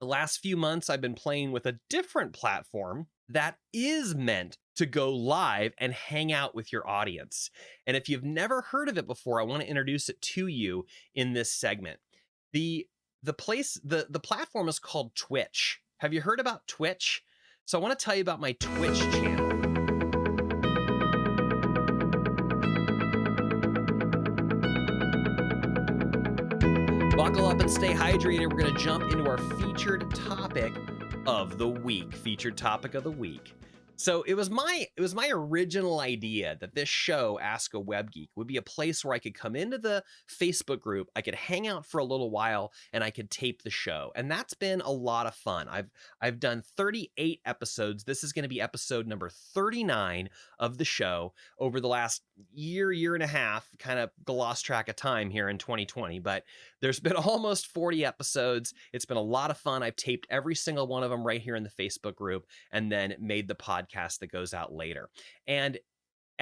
The last few months, I've been playing with a different platform that is meant to go live and hang out with your audience. And if you've never heard of it before, I want to introduce it to you in this segment. The the platform is called Twitch. Have you heard about Twitch? So I want to tell you about my Twitch channel. Buckle up and stay hydrated. We're going to jump into our featured topic of the week. Featured topic of the week. So it was my original idea that this show, Ask a Web Geek, would be a place where I could come into the Facebook group, I could hang out for a little while, and I could tape the show. And that's been a lot of fun. I've done 38 episodes. This is going to be episode number 39 of the show over the last year and a half. Kind of lost track of time here in 2020, but there's been almost 40 episodes. It's been a lot of fun. I've taped every single one of them right here in the Facebook group and then made the podcast that goes out later. And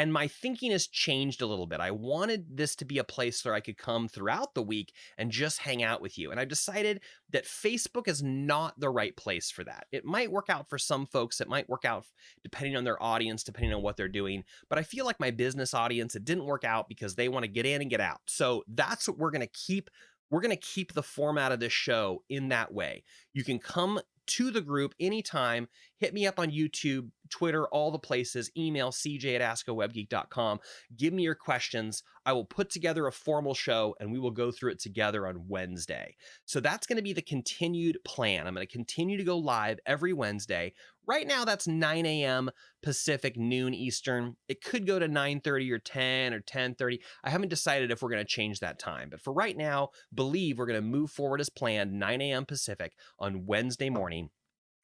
my thinking has changed a little bit. I wanted this to be a place where I could come throughout the week and just hang out with you. And I've decided that Facebook is not the right place for that. It might work out for some folks. It might work out depending on their audience, depending on what they're doing. But I feel like my business audience, it didn't work out because they want to get in and get out. So that's what we're going to keep. We're going to keep the format of this show in that way. You can come to the group anytime. Hit me up on YouTube, Twitter, all the places. Email cj@askawebgeek.com. Give me your questions. I will put together a formal show and we will go through it together on Wednesday. So that's going to be the continued plan. I'm going to continue to go live every Wednesday. Right now, that's 9 a.m. Pacific, noon Eastern. It could go to 9:30 or 10 or 10:30. I haven't decided if we're going to change that time. But for right now, believe we're going to move forward as planned, 9 a.m. Pacific on Wednesday morning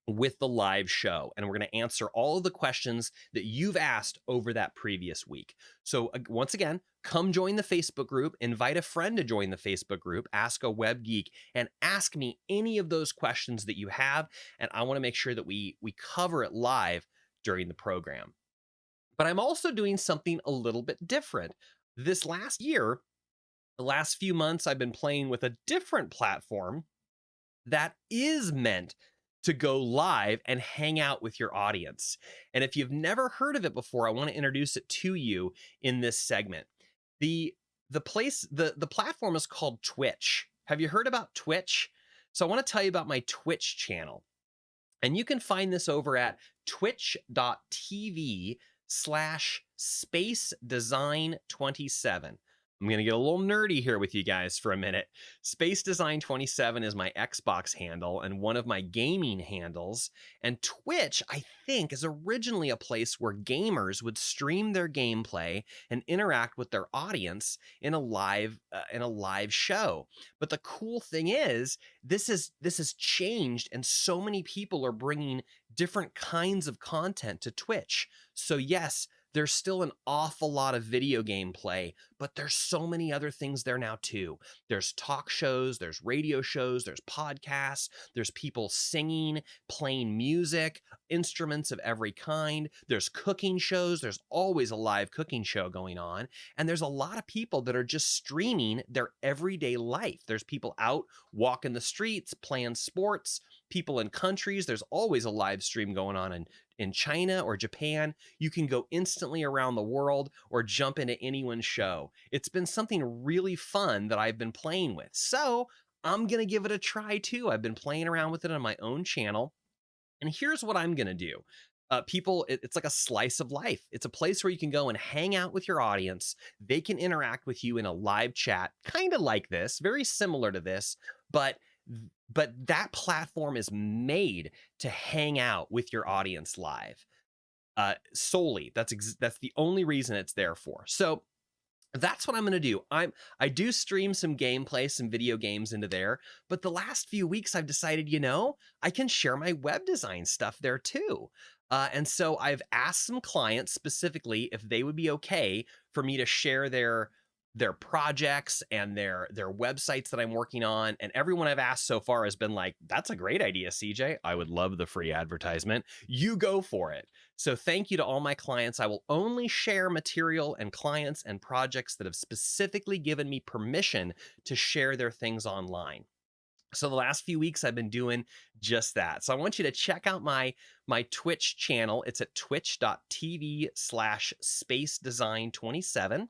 with the live show. And we're going to answer all of the questions that you've asked over that previous week. So once again, come join the Facebook group, invite a friend to join the Facebook group, Ask a Web Geek, and ask me any of those questions that you have. And I want to make sure that we cover it live during the program. But I'm also doing something a little bit different. This last year, the last few months, I've been playing with a different platform that is meant to go live and hang out with your audience. And if you've never heard of it before, I want to introduce it to you in this segment. The platform is called Twitch. Have you heard about Twitch? So I want to tell you about my Twitch channel. And you can find this over at twitch.tv/space design 27. I'm going to get a little nerdy here with you guys for a minute. Space Design 27 is my Xbox handle and one of my gaming handles. And Twitch, I think, is originally a place where gamers would stream their gameplay and interact with their audience in a live show. But the cool thing is, this has changed, and so many people are bringing different kinds of content to Twitch. So yes, there's still an awful lot of video game play, but there's so many other things there now too. There's talk shows, there's radio shows, there's podcasts, there's people singing, playing music, instruments of every kind. There's cooking shows. There's always a live cooking show going on. And there's a lot of people that are just streaming their everyday life. There's people out walking the streets, playing sports, people in countries. There's always a live stream going on in China or Japan. You can go instantly around the world or jump into anyone's show. It's been something really fun that I've been playing with. So I'm going to give it a try too. I've been playing around with it on my own channel. And here's what I'm going to do. It's like a slice of life. It's a place where you can go and hang out with your audience. They can interact with you in a live chat, kind of like this, very similar to this, but that platform is made to hang out with your audience live solely. That's the only reason it's there for. So that's what I'm going to do. I do stream some gameplay, some video games into there, but the last few weeks I've decided, I can share my web design stuff there too. And so I've asked some clients specifically if they would be okay for me to share their projects and their websites that I'm working on. And everyone I've asked so far has been like, that's a great idea, CJ. I would love the free advertisement. You go for it. So thank you to all my clients. I will only share material and clients and projects that have specifically given me permission to share their things online. So the last few weeks I've been doing just that. So I want you to check out my Twitch channel. It's at twitch.tv/space design 27.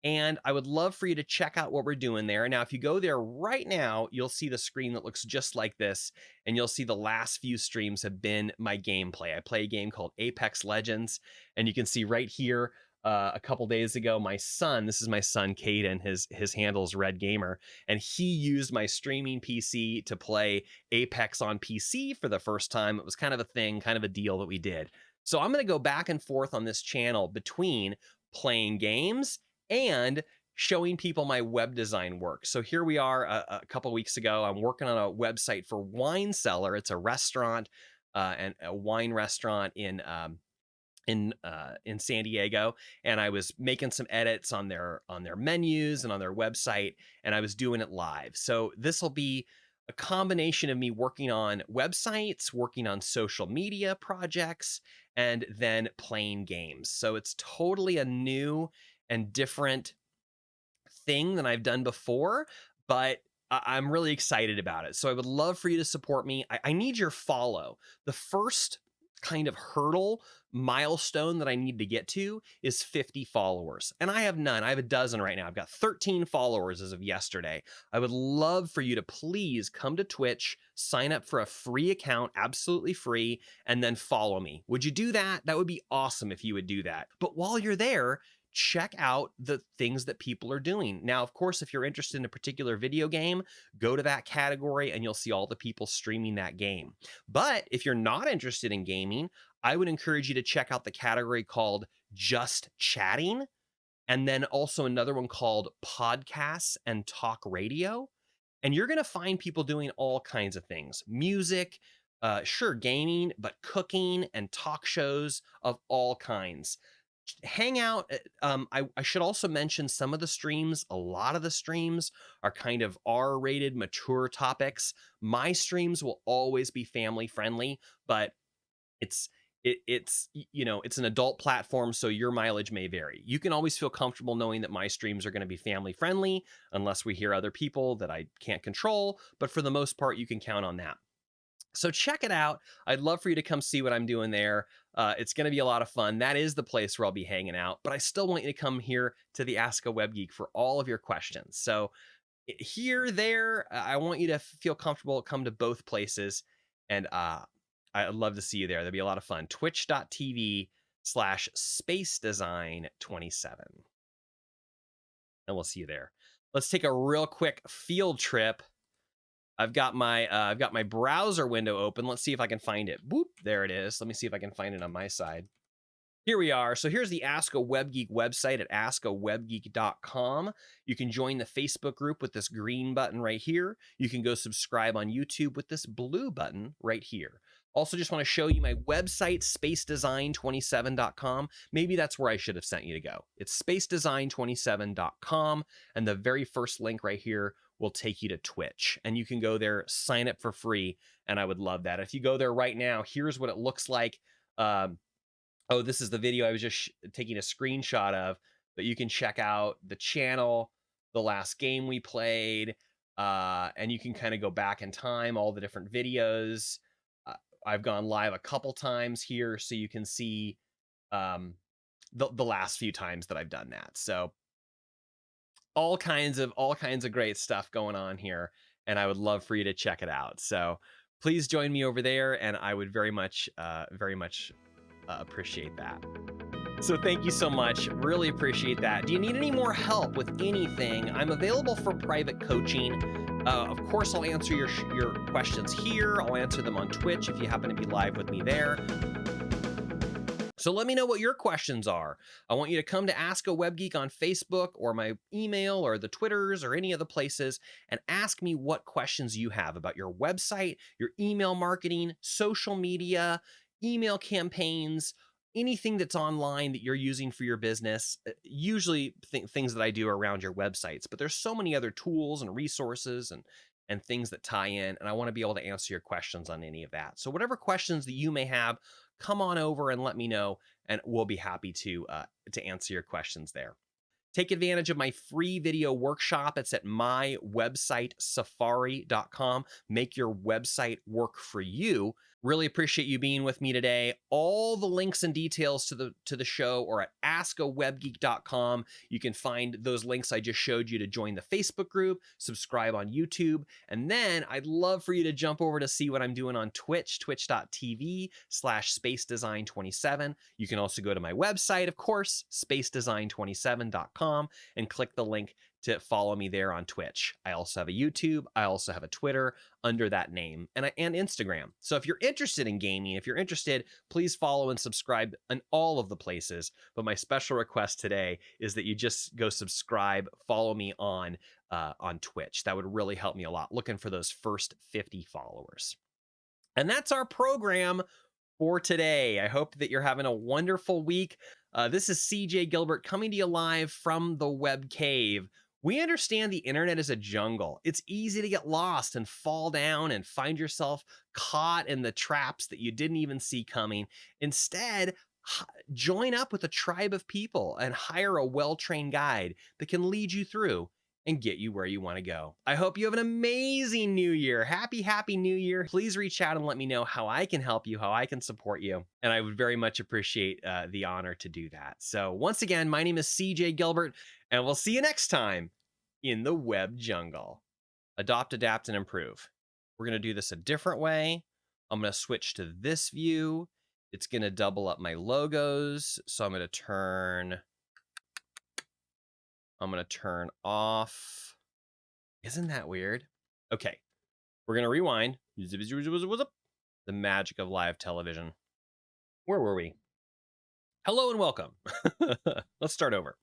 And I would love for you to check out what we're doing there. Now, if you go there right now, you'll see the screen that looks just like this, and you'll see the last few streams have been my gameplay. I play a game called Apex Legends, and you can see right here, a couple days ago, my son, this is my son, Caden, his handle's Red Gamer, and he used my streaming PC to play Apex on PC for the first time. It was kind of a thing, kind of a deal that we did. So I'm going to go back and forth on this channel between playing games and showing people my web design work. So here we are a couple weeks ago. I'm working on a website for Wine Cellar. It's a restaurant and a wine restaurant in San Diego, and I was making some edits on their menus and on their website, and I was doing it live. So this will be a combination of me working on websites, working on social media projects, and then playing games. So it's totally a new and different thing than I've done before, but I'm really excited about it. So I would love for you to support me. I need your follow. The first kind of hurdle milestone that I need to get to is 50 followers. And I have none. I have a dozen right now. I've got 13 followers as of yesterday. I would love for you to please come to Twitch, sign up for a free account, absolutely free, and then follow me. Would you do that? That would be awesome if you would do that. But while you're there, check out the things that people are doing. Now, of course, if you're interested in a particular video game, go to that category and you'll see all the people streaming that game. But if you're not interested in gaming, I would encourage you to check out the category called Just Chatting, and then also another one called Podcasts and Talk Radio. And you're going to find people doing all kinds of things: music, sure, gaming, but cooking and talk shows of all kinds. Hang out. I should also mention some of the streams, a lot of the streams are kind of R-rated, mature topics. My streams will always be family friendly, but it's it's an adult platform, so your mileage may vary. You can always feel comfortable knowing that my streams are going to be family friendly, unless we hear other people that I can't control, but for the most part, you can count on that. So check it out. I'd love for you to come see what I'm doing there. It's going to be a lot of fun. That is the place where I'll be hanging out, but I still want you to come here to the Ask a Web Geek for all of your questions. So here, there, I want you to feel comfortable, come to both places, and I'd love to see you there. That'd be a lot of fun. Twitch.tv/space design 27. And we'll see you there. Let's take a real quick field trip. I've got my browser window open. Let's see if I can find it. Boop, there it is. Let me see if I can find it on my side. Here we are. So here's the Ask a Web Geek website at askawebgeek.com. You can join the Facebook group with this green button right here. You can go subscribe on YouTube with this blue button right here. Also, just want to show you my website, spacedesign27.com. Maybe that's where I should have sent you to go. It's spacedesign27.com, and the very first link right here will take you to Twitch, and you can go there, sign up for free, and I would love that. If you go there right now, here's what it looks like. Oh, this is the video I was just taking a screenshot of, but you can check out the channel, the last game we played, and you can kind of go back in time, all the different videos. I've gone live a couple times here, so you can see the last few times that I've done that. So all kinds of great stuff going on here, and I would love for you to check it out. So please join me over there, and I would very much appreciate that. So thank you so much. Really appreciate that. Do you need any more help with anything? I'm available for private coaching. Of course, I'll answer your questions here. I'll answer them on Twitch if you happen to be live with me there. So let me know what your questions are. I want you to come to Ask a Web Geek on Facebook, or my email, or the Twitters, or any of the places, and ask me what questions you have about your website, your email marketing, social media, email campaigns, anything that's online that you're using for your business. Usually things that I do are around your websites, but there's so many other tools and resources and things that tie in, and I want to be able to answer your questions on any of that. So whatever questions that you may have, come on over and let me know, and we'll be happy to answer your questions there. Take advantage of my free video workshop. It's at my website, safari.com. Make your website work for you. Really appreciate you being with me today. All the links and details to the show are at askawebgeek.com. You can find those links I just showed you to join the Facebook group, subscribe on YouTube, and then I'd love for you to jump over to see what I'm doing on Twitch, twitch.tv/spacedesign27. You can also go to my website, of course, spacedesign27.com, and click the link to follow me there on Twitch. I also have a YouTube. I also have a Twitter under that name, and Instagram. So if you're interested in gaming, if you're interested, please follow and subscribe in all of the places. But my special request today is that you just go subscribe, follow me on Twitch. That would really help me a lot. Looking for those first 50 followers. And that's our program for today. I hope that you're having a wonderful week. This is CJ Gilbert coming to you live from the Web Cave. We understand the internet is a jungle. It's easy to get lost and fall down and find yourself caught in the traps that you didn't even see coming. Instead, join up with a tribe of people and hire a well-trained guide that can lead you through and get you where you want to go. I hope you have an amazing new year. Happy new year. Please reach out and let me know how I can help you, how I can support you. And I would very much appreciate the honor to do that. So once again, my name is CJ Gilbert, and we'll see you next time in the web jungle. Adopt, adapt, and improve. We're going to do this a different way. I'm going to switch to this view. It's going to double up my logos. So I'm going to turn off. Isn't that weird? Okay. We're going to rewind. The magic of live television. Where were we? Hello and welcome. Let's start over.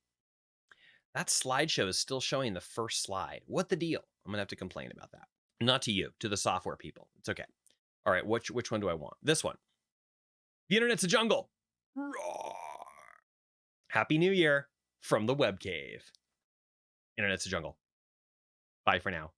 That slideshow is still showing the first slide. What the deal? I'm going to have to complain about that. Not to you, to the software people. It's okay. All right, which one do I want? This one. The internet's a jungle. Roar. Happy New Year from the Web Cave. Internet's a jungle. Bye for now.